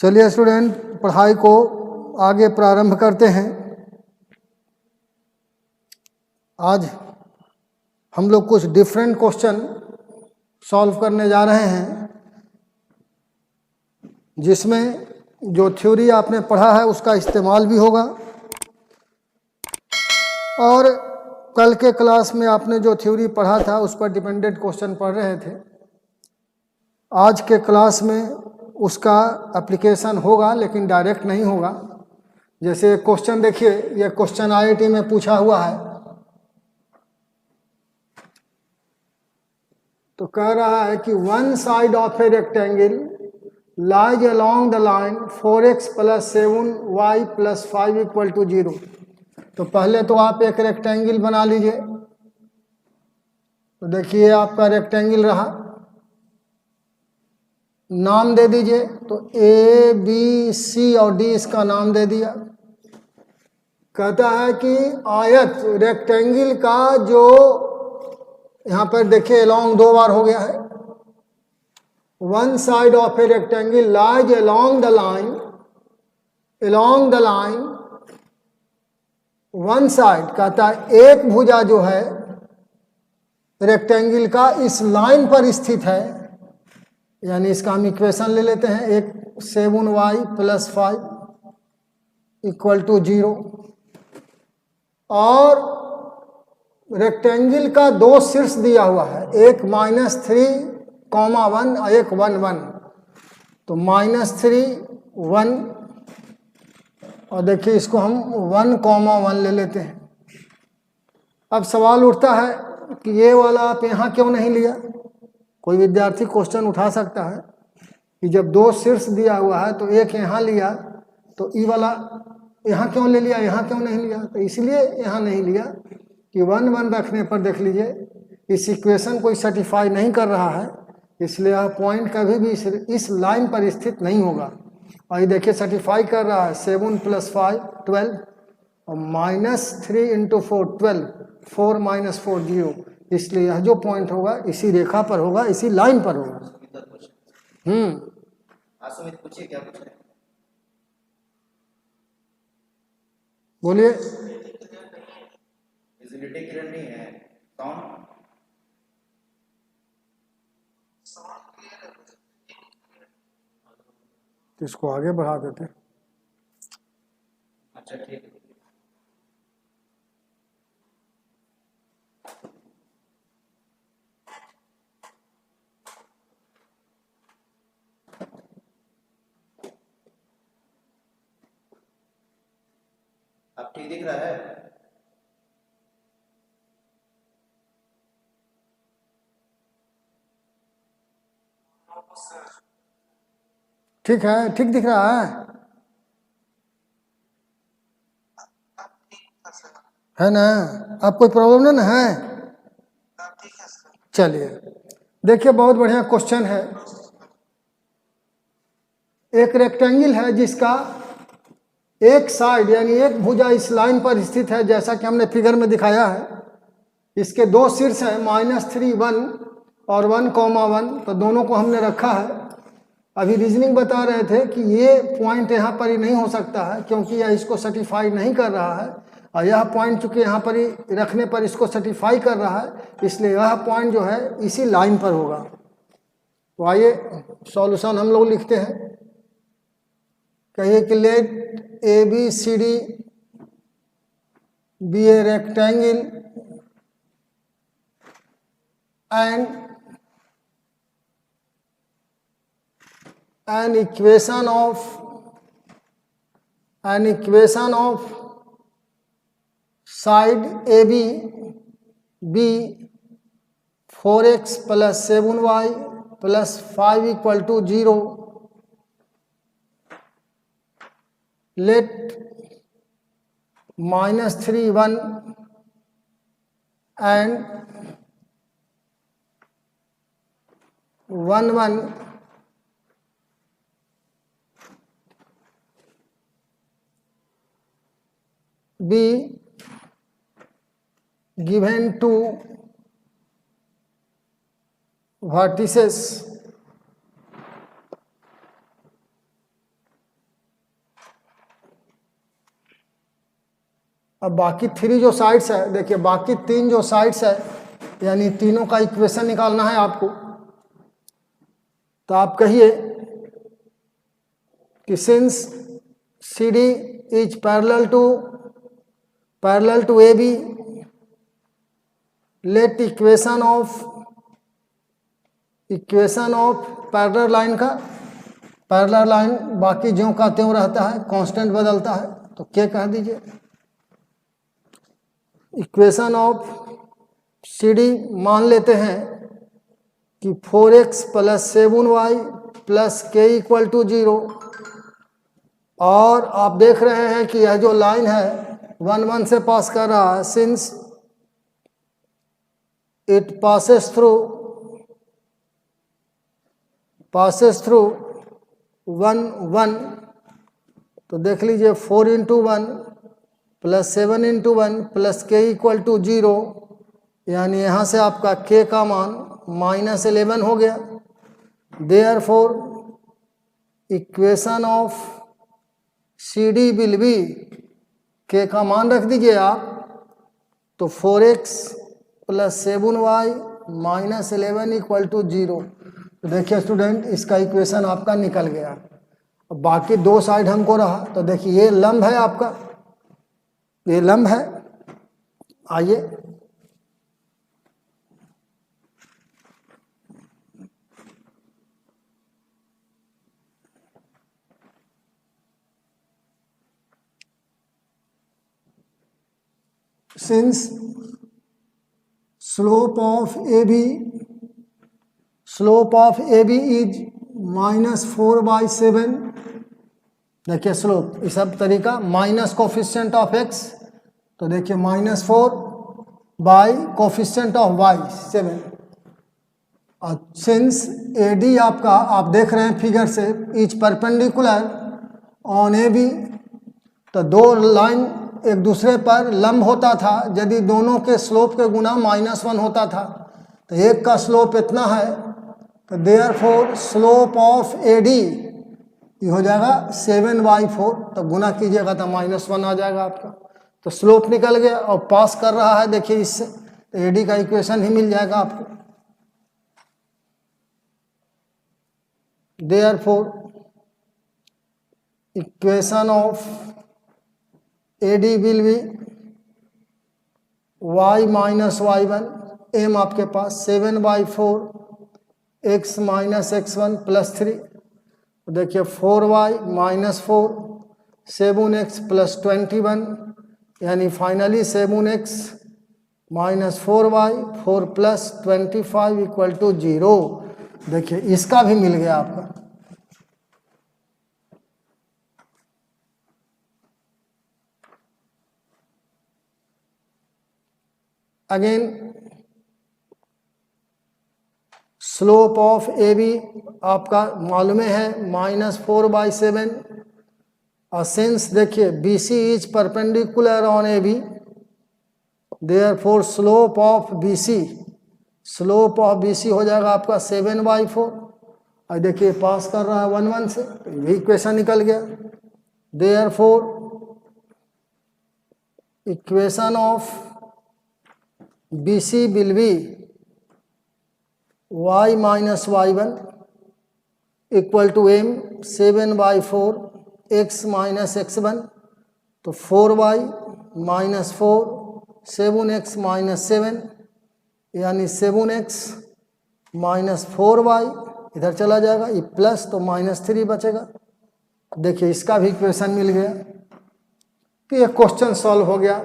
चलिए स्टूडेंट, पढ़ाई को आगे प्रारंभ करते हैं। आज हम लोग कुछ डिफरेंट क्वेश्चन सॉल्व करने जा रहे हैं, जिसमें जो थ्योरी आपने पढ़ा है उसका इस्तेमाल भी होगा, और कल के क्लास में आपने जो थ्योरी पढ़ा था उस पर डिपेंडेंट क्वेश्चन पढ़ रहे थे। आज के क्लास में उसका एप्लीकेशन होगा, लेकिन डायरेक्ट नहीं होगा। जैसे क्वेश्चन देखिए, यह क्वेश्चन आईआईटी में पूछा हुआ है। तो कह रहा है कि one side of a rectangle lies along the line 4x + 7y + 5 = 0। तो पहले तो आप एक रेक्टेंगल बना लीजिए। तो देखिए आपका रेक्टेंगल रहा, नाम दे दीजिए। तो ए बी सी और डी इसका नाम दे दिया। कहता है कि आयत रेक्टेंगल का जो यहाँ पर देखिए अलोंग 2 बार हो गया है। One side of a rectangle lies along the line one side, कहता है एक भुजा जो है रेक्टेंगल का इस लाइन पर स्थित है। यानी इसका हम इक्वेशन ले लेते हैं, एक 7y + 5 = 0। और रेक्टेंगल का 2 शीर्ष दिया हुआ है, एक -3, 1 एक 1 1। तो -3 1, और देखिए इसको हम 1, 1 ले लेते हैं। अब सवाल उठता है कि ये वाला आप यहाँ क्यों नहीं लिया। कोई विद्यार्थी क्वेश्चन उठा सकता है कि जब 2 शीर्ष दिया हुआ है तो एक यहाँ लिया, तो ई वाला यहाँ क्यों ले लिया, यहाँ क्यों नहीं लिया। तो इसलिए यहाँ नहीं लिया कि 1 1 रखने पर देख लीजिए इस इक्वेशन को सर्टिफाई नहीं कर रहा है, इसलिए यह पॉइंट कभी भी इस लाइन पर स्थित नहीं होगा। और ये देखिए सर्टिफाई कर रहा है 7 + 5 12, और -3 × 4 12, 4 - 4 0। इसलिए यह जो पॉइंट होगा इसी रेखा पर होगा, इसी लाइन पर होगा। सुमित पूछिए, क्या पूछ रहे हैं? बोलिए। विजिबिलिटी क्लियर नहीं है। साउंड तो इसको आगे बढ़ा देते हैं। अच्छा ठीक है। अब ठीक दिख रहा है? ठीक है, ठीक दिख रहा है ना। आप कोई प्रॉब्लम नहीं ना है? चलिए देखिए, बहुत बढ़िया क्वेश्चन है। एक रेक्टेंगल है जिसका एक साइड यानी एक भुजा इस लाइन पर स्थित है, जैसा कि हमने फिगर में दिखाया है। इसके 2 शीर्ष हैं, -3 1 और 1, 1। तो दोनों को हमने रखा है। अभी रीजनिंग बता रहे थे कि ये पॉइंट यहाँ पर ही नहीं हो सकता है, क्योंकि यह इसको सर्टिफाई नहीं कर रहा है, और यह पॉइंट चूंकि यहाँ पर ही रखने पर इसको सर्टिफाई कर रहा है, इसलिए यह पॉइंट जो है इसी लाइन पर होगा। तो आइए सॉल्यूशन हम लोग लिखते हैं। कहिए कि late ABCD be a rectangle and an equation of side AB be 4x + 7y + 5 = 0. Let -3 1 and 1 1 be given to vertices अब बाकी 3 जो साइड्स है, देखिए बाकी 3 जो साइड्स है यानी तीनों का इक्वेशन निकालना है आपको। तो आप कहिए कि since CD is parallel to AB, let equation of parallel line का, पैरेलल लाइन बाकी ज्यों का त्यों रहता है, कांस्टेंट बदलता है, तो क्या कह दीजिए। इक्वेशन ऑफ CD मान लेते हैं कि 4x + 7y + k = 0, और आप देख रहे हैं कि यह जो लाइन है 1 1 से पास कर रहा है, सिंस इट पासेस थ्रू 1 1, तो देख लीजिए 4 × 1 + 7 × 1 + k = 0, यानी यहाँ से आपका k का मान -11 हो गया। Therefore equation of CD will be, k का मान रख दीजिए आप, तो 4x + 7y - 11 = 0। तो देखिए स्टूडेंट, इसका इक्वेशन आपका निकल गया। अब बाकी 2 साइड हमको रहा, तो देखिए ये लंब है आपका, ये लंब है। आइए since slope of AB is -4/7, देखिए स्लोप इस सब तरीका माइनस कोफिशिएंट ऑफ x, तो देखिए -4 कोफिशिएंट ऑफ y 7। और सिंस AD आपका आप देख रहे हैं फिगर से इज परपेंडिकुलर ऑन AB, तो 2 लाइन एक दूसरे पर लंब होता था यदि दोनों के स्लोप के गुना -1 होता था, तो एक का स्लोप इतना है, तो देयरफॉर स्लोप ऑफ AD ये हो जाएगा 7/4, तो गुना कीजिएगा तो -1 आ जाएगा आपका, तो स्लोप निकल गया और पास कर रहा है देखिए इससे, तो AD का इक्वेशन ही मिल जाएगा आपको। Therefore equation of AD will be y - y1, m आपके पास 7/4 x - x1 + 3, देखिए 4y - 4 7x + 21, यानी फाइनली 7x - 4y 4 + 25 = 0। देखिए इसका भी मिल गया आपका। अगेन स्लोप ऑफ AB आपका मालूम है -4/7, और सिंस देखिए BC is perpendicular on AB, therefore slope of BC हो जाएगा आपका 7/4, और देखिए पास कर रहा है 1 1 से, तो यही इक्वेशन निकल गया। Therefore equation of BC will be y - y1 = m 7/4 x - x1, तो 4y - 4 7x - 7, यानी 7x - 4y इधर चला जाएगा, ये प्लस तो -3 बचेगा। देखिए इसका भी इक्वेशन मिल गया। तो ये क्वेश्चन सॉल्व हो गया,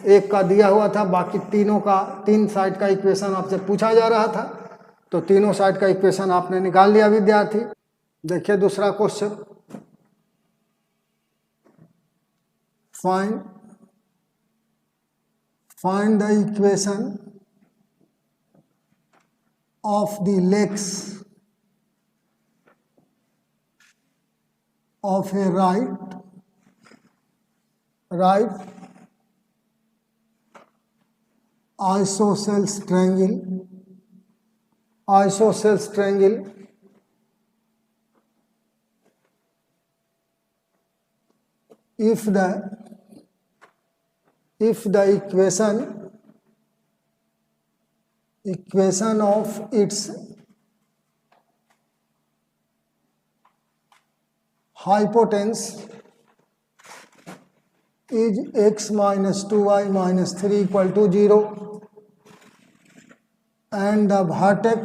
एक का दिया हुआ था, बाकी तीनों का 3 साइड का इक्वेशन आपसे पूछा जा रहा था, तो तीनों साइड का इक्वेशन आपने निकाल लिया विद्यार्थी। देखिए दूसरा question, find the equation of the legs of A right isosceles triangle if the if the equation of its hypotenuse is x minus 2y minus 3 equal to 0 and the vertex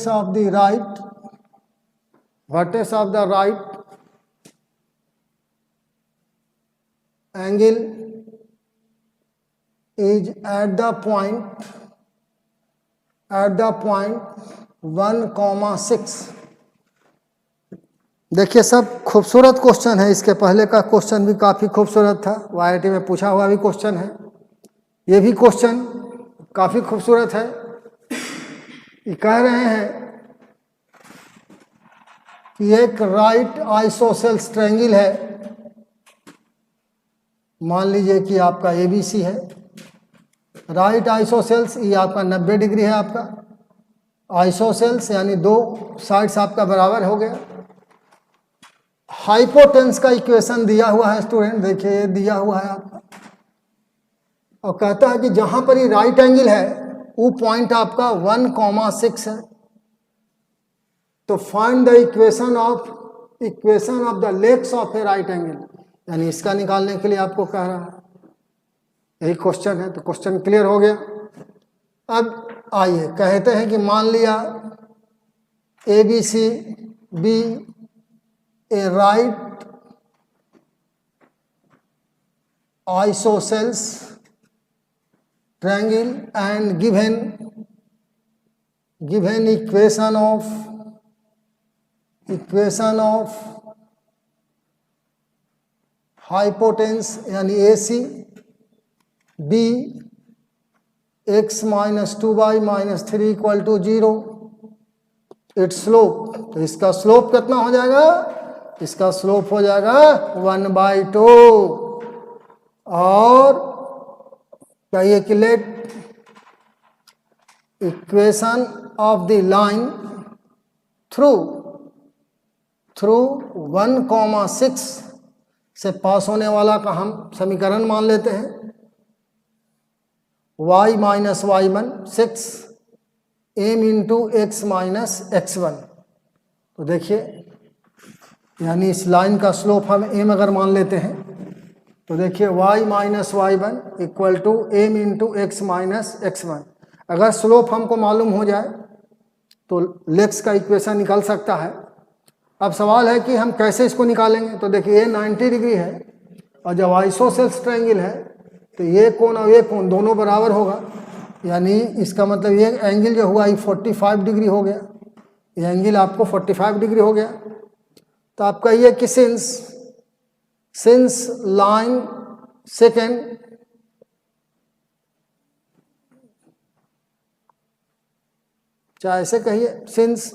of the right angle is at the point 1,6। देखिए सब खूबसूरत question है। इसके पहले का question भी काफ़ी खूबसूरत था, वाईआईटी में पूछा हुआ भी क्वेश्चन है। ये भी क्वेश्चन काफ़ी खूबसूरत है। ये कह रहे हैं कि एक राइट आइसोसेल्स ट्रायंगल है। मान लीजिए कि आपका ABC है, राइट आइसोसेल्स, ये आपका 90 डिग्री है। आपका आइसोसेल्स यानी दो साइड्स आपका बराबर हो गया। हाइपोटेंस का इक्वेशन दिया हुआ है स्टूडेंट, देखिए ये दिया हुआ है आपका, और कहता है कि जहां पर ये राइट एंगल है वो पॉइंट आपका 1,6 है। तो find the equation of the legs of A right angle, यानी इसका निकालने के लिए आपको कह रहा है। यही क्वेश्चन है, तो क्वेश्चन क्लियर हो गया। अब आइए कहते हैं कि मान लिया ABC be a right isosceles triangle and given equation of hypotenuse यानी AC B x minus 2y minus 3 equal to 0 its slope। तो इसका स्लोप कितना हो जाएगा? इसका स्लोप हो जाएगा 1/2। और calculate equation of the line through 1,6 से पास होने वाला का हम समीकरण मान लेते हैं। y minus y1 6 m into x minus x1। तो देखिए यानी इस लाइन का स्लोप हम m अगर मान लेते हैं तो देखिए y minus y1 equal to m into x minus x1। अगर स्लोप हमको मालूम हो जाए तो लेग्स का इक्वेशन निकल सकता है। अब सवाल है कि हम कैसे इसको निकालेंगे। तो देखिए ये 90 डिग्री है और जब आइसोसेल्स ट्रायंगल है तो ये कोण और ये कोण दोनों बराबर होगा, यानी इसका मतलब ये एंगल जो हुआ ये 45 डिग्री हो गया। ये एंगल आपको 45 डिग्री हो गया। तो आप कहिए कि सिंस लाइन सेकेंड चाहे ऐसे कहिए, since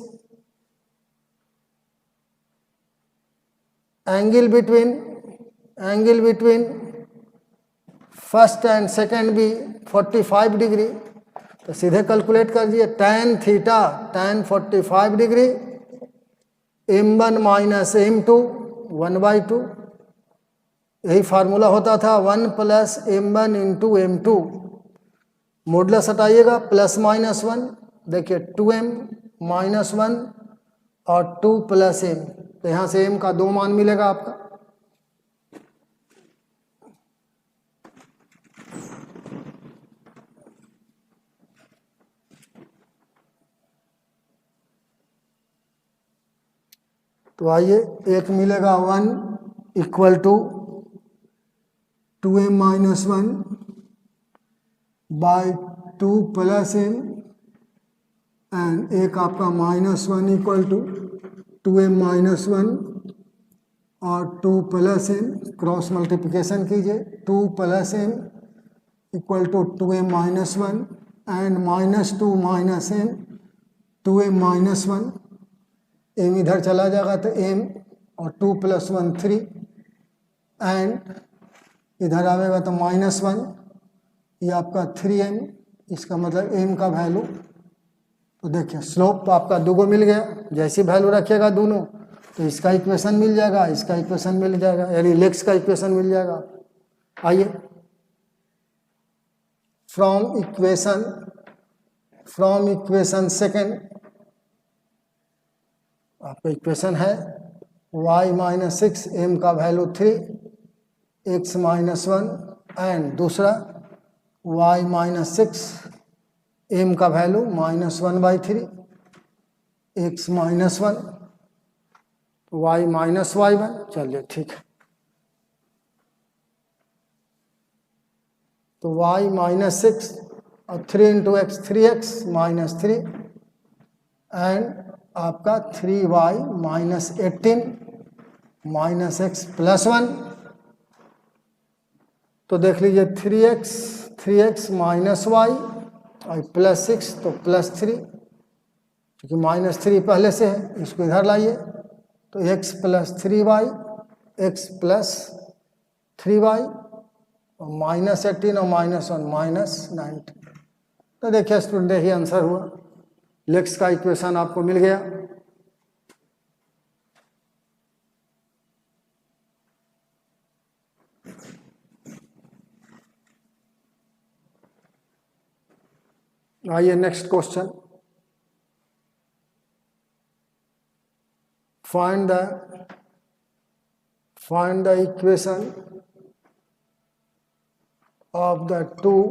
angle between first and second भी 45 डिग्री, तो सीधे कैलकुलेट कर दिए tan थीटा tan 45 डिग्री m1 माइनस m2 1/2। यही फार्मूला होता था 1 plus m1 into m2। Modulus हटाइएगा प्लस माइनस 1, देखिए 2m माइनस 1 और 2 प्लस m, तो यहाँ से m का 2 मान मिलेगा आपका। तो आइए एक मिलेगा 1 equal to 2m minus 1 by 2 plus m and एक आपका minus 1 equal to 2m minus 1 और 2 प्लस m, क्रॉस मल्टीप्लिकेशन कीजिए 2 plus m equal to 2m minus 1 and minus 2 minus m 2m minus 1, m इधर चला जाएगा तो m और 2 plus 1 3 and इधर आएगा तो माइनस 1, ये आपका 3m, इसका मतलब m का वैल्यू। तो देखिए स्लोप आपका 2 मिल गया। जैसी वैल्यू रखिएगा दोनों तो इसका इक्वेशन मिल जाएगा, इसका इक्वेशन मिल जाएगा, यानी लेक्स का इक्वेशन मिल जाएगा। आइए, फ्रॉम इक्वेशन सेकेंड आपका इक्वेशन है y माइनस 6 m का वैल्यू 3 x माइनस 1 एंड दूसरा y माइनस 6 m का value minus 1/3 x minus 1 y minus y1। चलिए ठीक है, तो y माइनस 6 और 3 into x 3x minus 3 and आपका 3y minus 18 minus x plus 1। तो देख लीजिए 3x माइनस y और प्लस 6 तो प्लस 3, क्योंकि माइनस 3 पहले से है, इसको इधर लाइए तो x plus 3y x plus 3y और माइनस 18 और माइनस 1 माइनस 19। तो देखिए स्टूडेंट, यही आंसर हुआ, लेक्स का इक्वेशन आपको मिल गया। आइए next question, find the equation of the two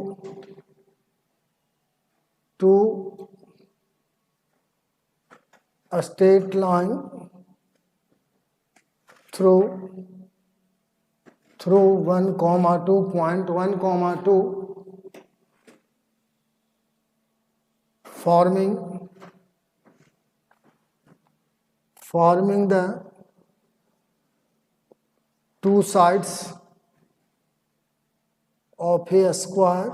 straight line through 1, 2 point 1, 2 forming the two sides of a square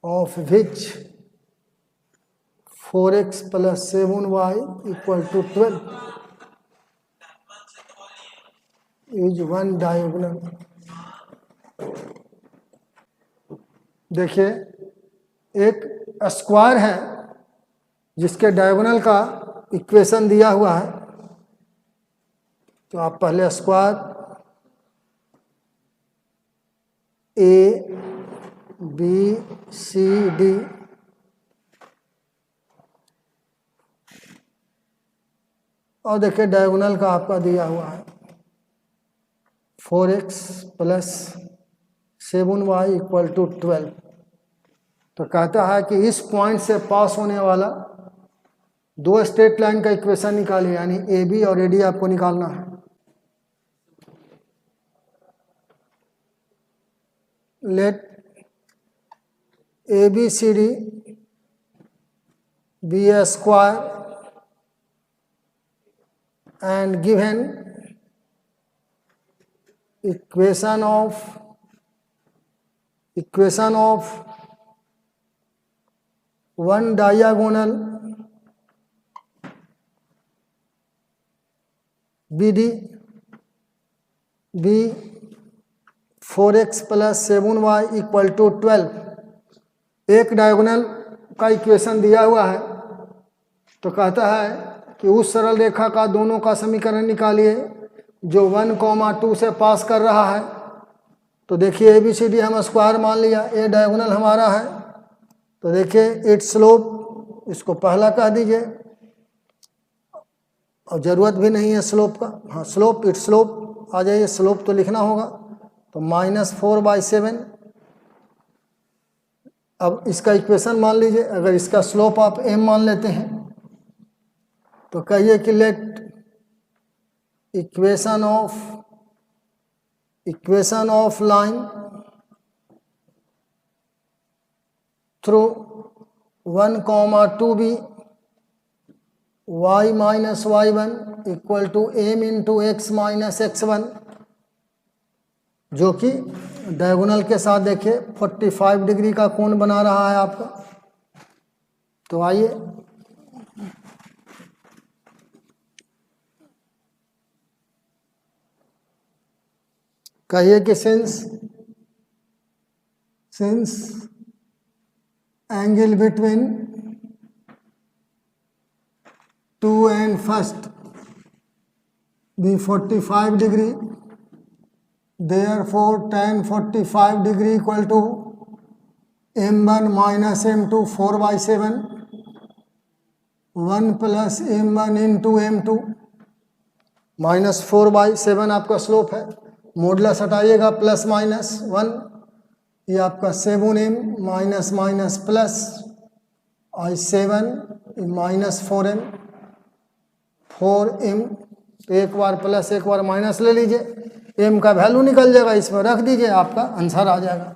of which 4x plus 7y equal to 12 is one diagonal। देखिए, एक square है जिसके diagonal का equation दिया हुआ है, तो आप पहले स्क्वायर ABCD और देखिए डायगोनल का आपका दिया हुआ है 4x plus 7y equal to 12। तो कहता है कि इस पॉइंट से पास होने वाला दो स्ट्रेट लाइन का इक्वेशन निकालिए, यानी AB और AD आपको निकालना है। Let ABCD be a square and given equation of one diagonal BD be 4x plus 7y equal to 12। एक डायगोनल का इक्वेशन दिया हुआ है, तो कहता है कि उस सरल रेखा का दोनों का समीकरण निकालिए जो 1, 2 से पास कर रहा है। तो देखिए ABCD हम स्क्वायर मान लिया, ए डायगोनल हमारा है, तो देखिए इट्स स्लोप, इसको पहला कह दीजिए और ज़रूरत भी नहीं है स्लोप का, हाँ स्लोप, इट्स स्लोप आ जाइए, स्लोप तो लिखना होगा, तो -4/7। अब इसका इक्वेशन मान लीजिए, अगर इसका स्लोप आप m मान लेते हैं तो कहिए कि let equation of line through 1, 2 भी y minus y1 equal to m into x minus x1, जो कि डायगोनल के साथ देखिए 45 डिग्री का कोण बना रहा है आपका। तो आइए कहिए कि since angle between 2 and first be 45 degree. Therefore, tan 45 degree equal to m1 minus m2 4 by 7 1 plus m1 into m2 minus 4 by 7 आपका स्लोप है. मॉडुलस हटाइएगा प्लस माइनस 1, ये आपका 7m माइनस माइनस प्लस और 7 माइनस 4m. तो एक बार plus एक बार minus ले लीजिए, m का वैल्यू निकल जाएगा, इसमें रख दीजिए, आपका आंसर आ जाएगा.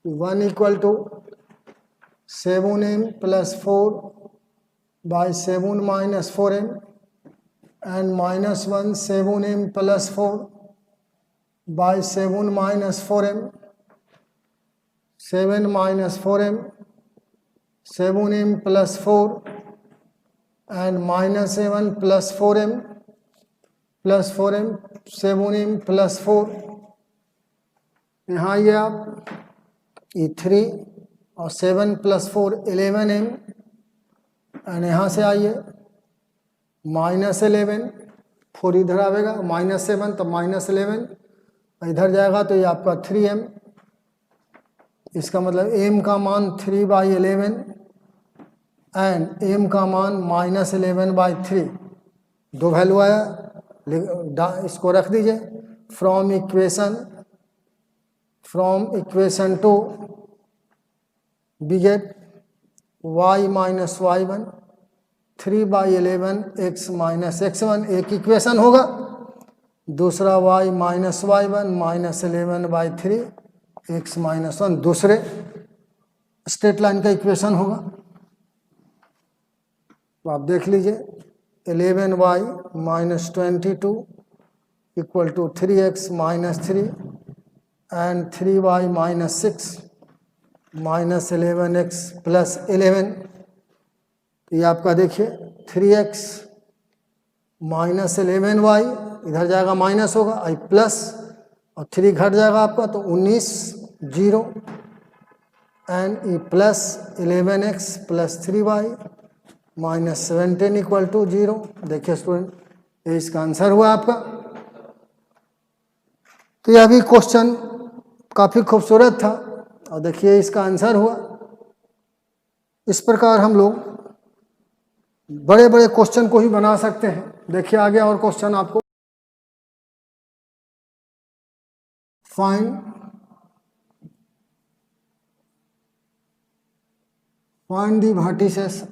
One equal to 7m plus 4 by 7 minus 4m and minus 1 7m plus 4 by 7 minus 4m 7 minus 4m 7m plus 4 and minus 7 plus 4m 7m plus 4. यहाँ ये आप ये 3 और 7 प्लस 4 11m एंड यहाँ से आइए माइनस 11 4 इधर आएगा माइनस 7 तो माइनस 11 इधर जाएगा तो ये आपका 3m. इसका मतलब m का मान 3 बाई 11 एंड m का मान माइनस 11 बाई 3. दो वैल्यू आया, इसको रख दीजिए. From equation two we get y minus y1 3 by 11 x minus x1 एक इक्वेशन होगा. दूसरा y minus y1 minus 11 by 3 x minus 1 दूसरे स्ट्रेट लाइन का इक्वेशन होगा. तो आप देख लीजिए 11y minus 22 equal to 3x minus 3 and 3y minus 6 minus 11x plus 11. ये आपका देखिए 3x माइनस 11y इधर जाएगा माइनस होगा आई प्लस और 3 घट जाएगा आपका तो 19 0 and e plus 11x plus 3y minus 17 equal to 0. देखिए स्टूडेंट, ये इसका आंसर हुआ आपका. तो यह भी क्वेश्चन काफ़ी खूबसूरत था और देखिए इसका आंसर हुआ. इस प्रकार हम लोग बड़े बड़े क्वेश्चन को ही बना सकते हैं. देखिए आगे और क्वेश्चन आपको. Find the vertices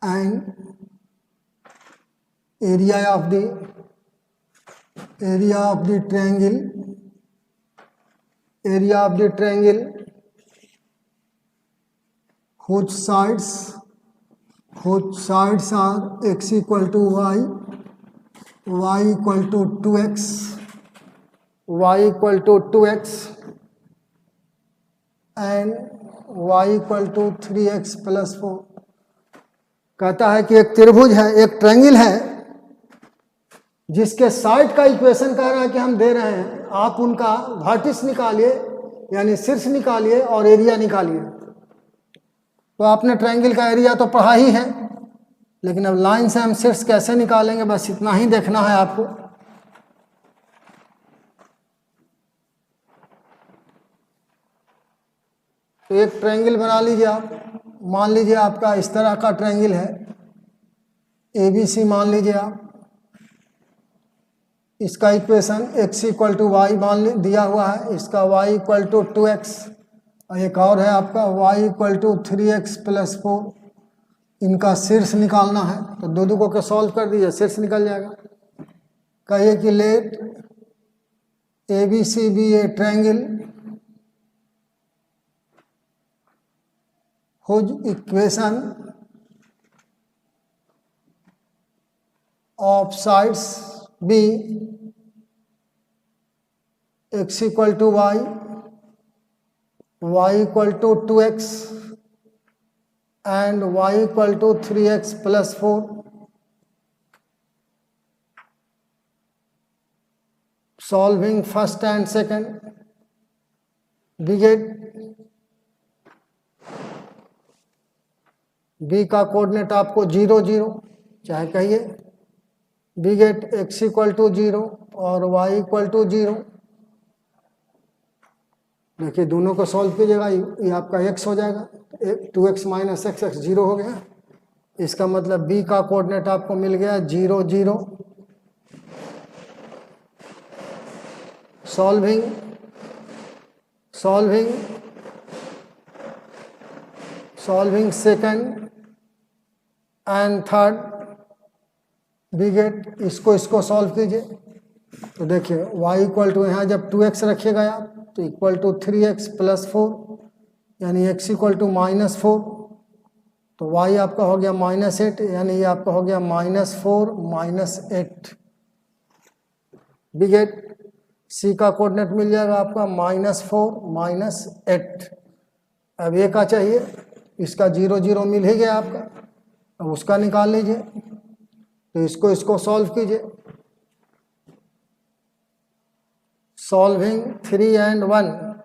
and area of the triangle whose sides are x equal to y equal to 2x and y equal to 3x plus 4. कहता है कि एक त्रिभुज है, एक ट्रायंगल है जिसके साइड का इक्वेशन कह रहा है कि हम दे रहे हैं. आप उनका वर्टिस निकालिए यानी शीर्ष निकालिए और एरिया निकालिए. तो आपने ट्रायंगल का एरिया तो पढ़ा ही है, लेकिन अब लाइन से हम शीर्ष कैसे निकालेंगे बस इतना ही देखना है आपको. तो एक ट्रायंगल बना लीजिए आप. मान लीजिए आपका इस तरह का ट्रायंगल है, ABC मान लीजिए आप. इसका equation x equal to y मान दिया हुआ है, इसका y इक्वल टू 2x और एक और है आपका y equal to 3x plus 4. इनका शीर्ष निकालना है तो दो को सॉल्व कर दीजिए, शीर्ष निकल जाएगा. कहिए कि let ABC be a triangle whose equation of sides be x equal to y equal to 2x and y equal to 3x plus 4. Solving first and second, we get b का coordinate आपको 0 0 चाहे कहिए, we get x equal to 0 और y equal to 0। देखिए दोनों को solve कीजिएगा, ये आपका x हो जाएगा, 2x माइनस एक्स 0 हो गया। इसका मतलब b का कोऑर्डिनेट आपको मिल गया 0 0। Solving second and third, we get, इसको सॉल्व कीजिए तो देखिए y इक्वल टू, यहाँ जब 2x रखिएगा आप तो इक्वल टू 3x प्लस 4, यानी x इक्वल टू -4, तो y आपका हो गया -8, यानी ये आपका हो गया -4 -8। वी गेट c का कोऑर्डिनेट मिल जाएगा आपका -4 -8। अब a का चाहिए, इसका 0 0 मिल ही गया आपका, अब उसका निकाल लीजिए तो इसको सॉल्व कीजिए। Solving 3 and 1,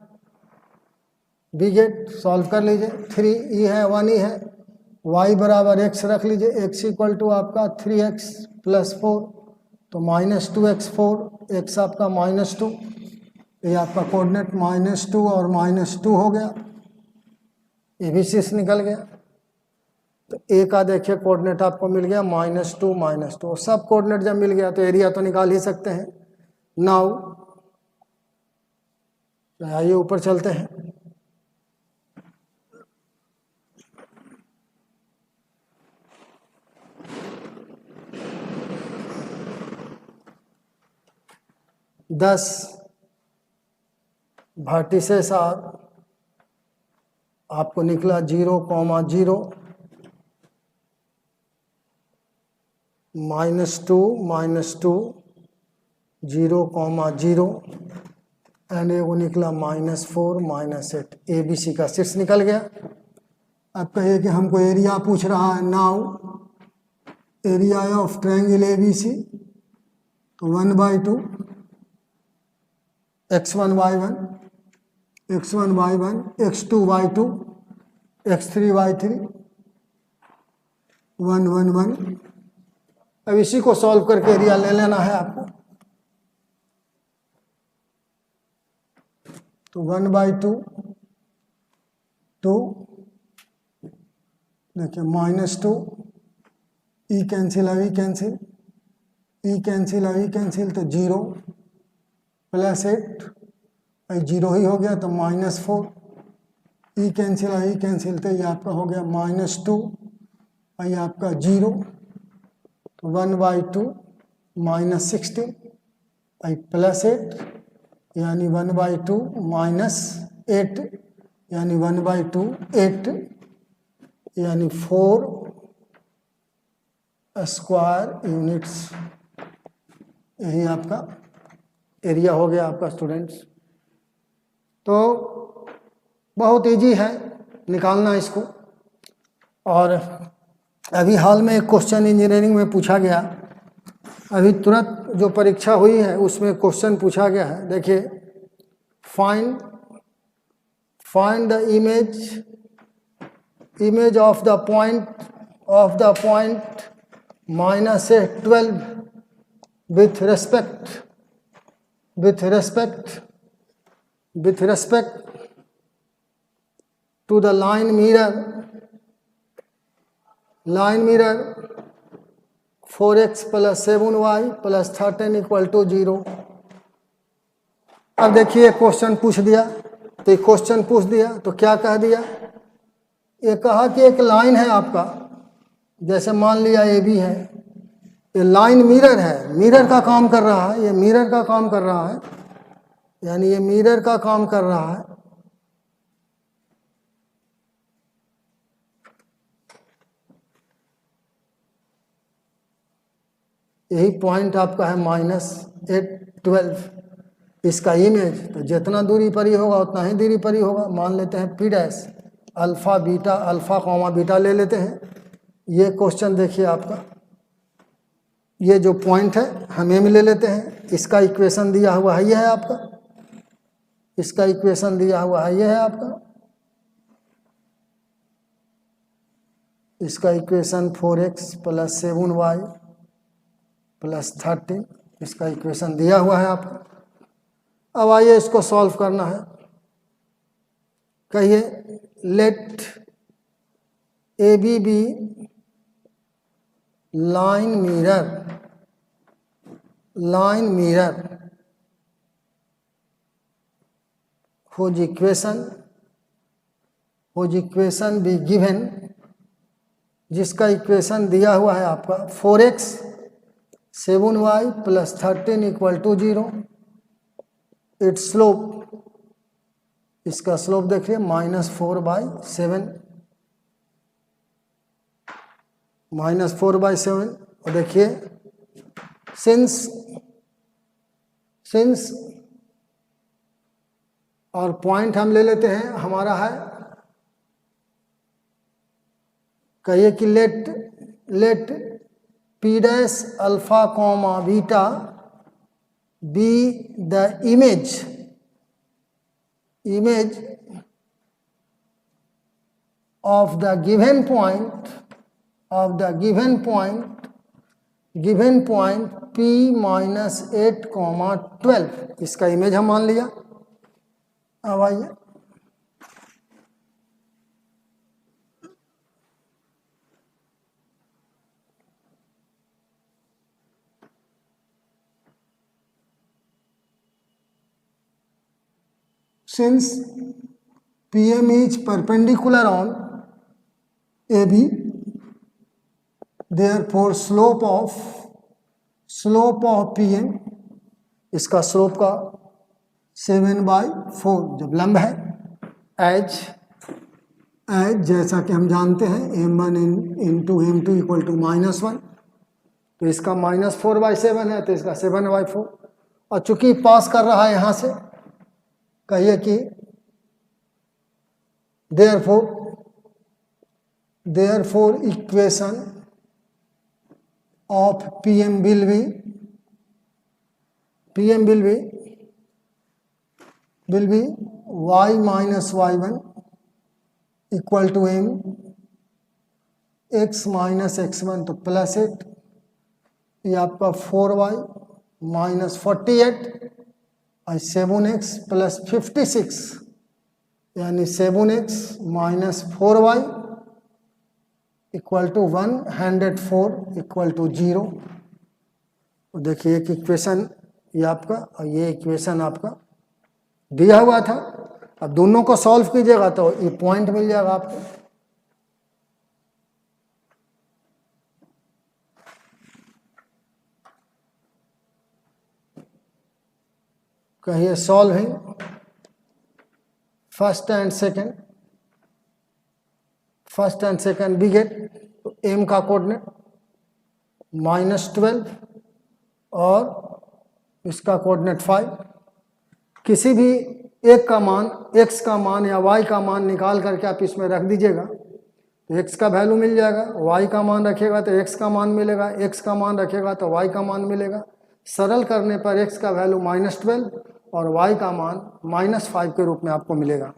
we get, solve कर लीजिए, 3 ई है 1 ई है, y बराबर x रख लीजिए, x इक्वल टू आपका 3x प्लस 4, तो -2x4, x आपका -2, ये आपका कोऑर्डिनेट -2 और -2 हो गया, ये भी शेष निकल गया। तो ए का देखिए कोऑर्डिनेट आपको मिल गया -2 -2, सब कोऑर्डिनेट जब मिल गया तो एरिया तो निकाल ही सकते हैं। नाउ आइए ऊपर चलते हैं। दस वर्टिसेस आर, आपको निकला 0, -0, -2 -2, 0, -0 एंड ये वो निकला -4 -8। ए बी सी का शीर्ष निकल गया। अब कहिए कि हमको एरिया पूछ रहा है। Now area of triangle A B C, तो 1/2 x1 y1 x1 y1 x2 y2 x3 y3 1 1 1। अब इसी को सॉल्व करके एरिया ले लेना है आपको। तो 1/2 2, देखिए -2, ई कैंसिल अभी कैंसिल, ई कैंसिल अभी कैंसिल, तो 0 +8, 0 ही हो गया तो -4, ई कैंसिल अभी कैंसिल, तो ये आपका हो गया -2, ये आपका 0, तो 1/2 -16 +8, यानी 1/2 -8, यानी 1/2 8, यानी 4 स्क्वायर यूनिट्स। यही आपका एरिया हो गया आपका स्टूडेंट्स। तो बहुत इजी है निकालना इसको। और अभी हाल में एक क्वेश्चन इंजीनियरिंग में पूछा गया, अभी तुरंत जो परीक्षा हुई है उसमें क्वेश्चन पूछा गया है। देखिए, find the image of the point -12 with respect to the line mirror 4x + 7y + 13 = 0। अब देखिए क्वेश्चन पूछ दिया, तो ये क्वेश्चन पूछ दिया तो क्या कह दिया, ये कहा कि एक लाइन है आपका, जैसे मान लिया ए बी है, ये लाइन मिरर है, मिरर का काम कर रहा है, ये मिरर का काम कर रहा है, यानी ये मिरर का काम कर रहा है। यही पॉइंट आपका है -8 12। इसका इमेज तो जितना दूरी पर ही होगा उतना ही दूरी पर ही होगा। मान लेते हैं P' alpha beta, alpha comma beta ले लेते हैं। ये क्वेश्चन देखिए आपका, ये जो पॉइंट है हम एम ले लेते हैं, इसका इक्वेशन दिया हुआ है, ये है आपका, इसका इक्वेशन दिया हुआ है, ये है आपका, इसका equation 4x plus 7y plus 30, इसका इक्वेशन दिया हुआ है आपको। अब आइए इसको सॉल्व करना है। कहिए let A B be line mirror whose equation be given, जिसका इक्वेशन दिया हुआ है आपका 4x 7y plus 13 equal to 0। It's slope, इसका स्लोप देखिए -4/7, -4/7। और देखिए सिंस और पॉइंट हम ले लेते हैं, हमारा है, कहिए कि let P dash alpha comma beta be the image of the given point P minus 8, 12, इसका इमेज हम मान लिया। अब आइए since PM is perpendicular on AB, therefore slope of PM, इसका स्लोप का 7/4 जब लंब है, एज जैसा कि हम जानते हैं m1 into m2 equal to -1, तो इसका -4/7 है, तो इसका 7/4। और चूंकि पास कर रहा है यहाँ से, कहिए कि therefore equation of PM will be y minus y1 equal to m x minus x1, तो +8, ये आपका 4y minus 48 और 7x प्लस 56, यानी 7x minus 4y equal to 104 equal to 0। तो देखिए एक इक्वेशन ये आपका और ये इक्वेशन आपका दिया हुआ था। अब दोनों को सॉल्व कीजिएगा तो ये पॉइंट मिल जाएगा आपको। कहिए सॉल्विंग फर्स्ट एंड सेकेंड भी गेट, तो एम का कोऑर्डिनेट -12 और इसका कोऑर्डिनेट 5। किसी भी एक का मान, x का मान या y का मान निकाल करके आप इसमें रख दीजिएगा तो x का वैल्यू मिल जाएगा, y का मान रखिएगा तो x का मान मिलेगा, x का मान रखिएगा तो y का मान मिलेगा। सरल करने पर x का वैल्यू -12 और y का मान -5 के रूप में आपको मिलेगा।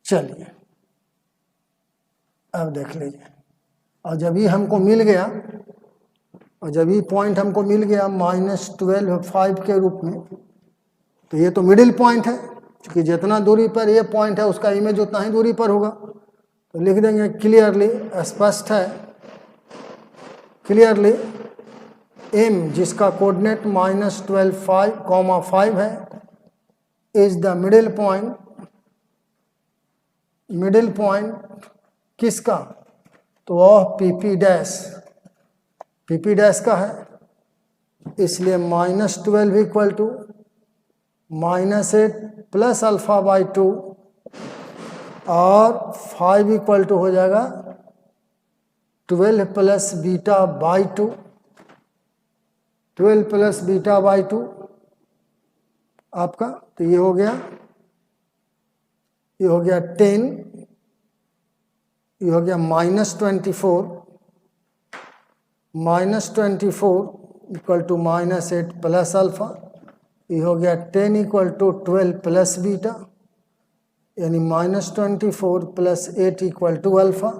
चलिए अब देख लीजिए, और जब ये हमको मिल गया, और जब ये पॉइंट हमको मिल गया -12 5 के रूप में, तो ये तो मिडिल पॉइंट है, क्योंकि जितना दूरी पर ये पॉइंट है उसका इमेज उतना ही दूरी पर होगा। तो लिख देंगे क्लियरली, स्पष्ट है, क्लियरली m जिसका कोऑर्डिनेट -12 5 है इज द मिडिल पॉइंट किसका, तो वह PP डैश का है, इसलिए -12 इक्वल टू -8 प्लस α/2 और 5 इक्वल टू हो जाएगा 12 प्लस β/2, 12 प्लस β/2 आपका, तो ये हो गया 10, ये हो गया -24 -24 इक्वल टू -8 प्लस अल्फ़ा, ये हो गया 10 इक्वल टू 12 प्लस बीटा, यानी -24 प्लस 8 इक्वल टू अल्फ़ा,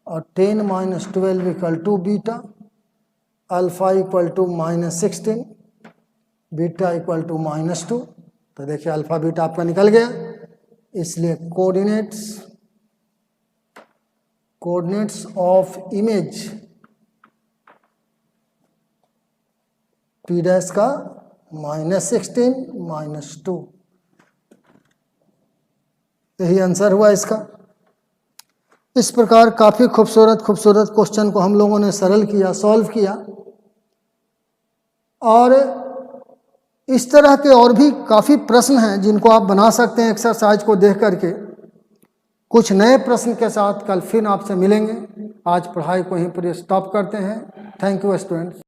और 10 minus 12 equal to beta, alpha equal to -16, beta equal to -2। तो देखिए अल्फ़ा बीटा आपका निकल गया, इसलिए coordinates of image P dash का -16 -2, यही आंसर हुआ इसका। इस प्रकार काफ़ी खूबसूरत क्वेश्चन को हम लोगों ने सरल किया, सॉल्व किया, और इस तरह के और भी काफ़ी प्रश्न हैं जिनको आप बना सकते हैं एक्सरसाइज को देख करके। कुछ नए प्रश्न के साथ कल फिर आपसे मिलेंगे। आज पढ़ाई को यहीं पर स्टॉप करते हैं। Thank you students.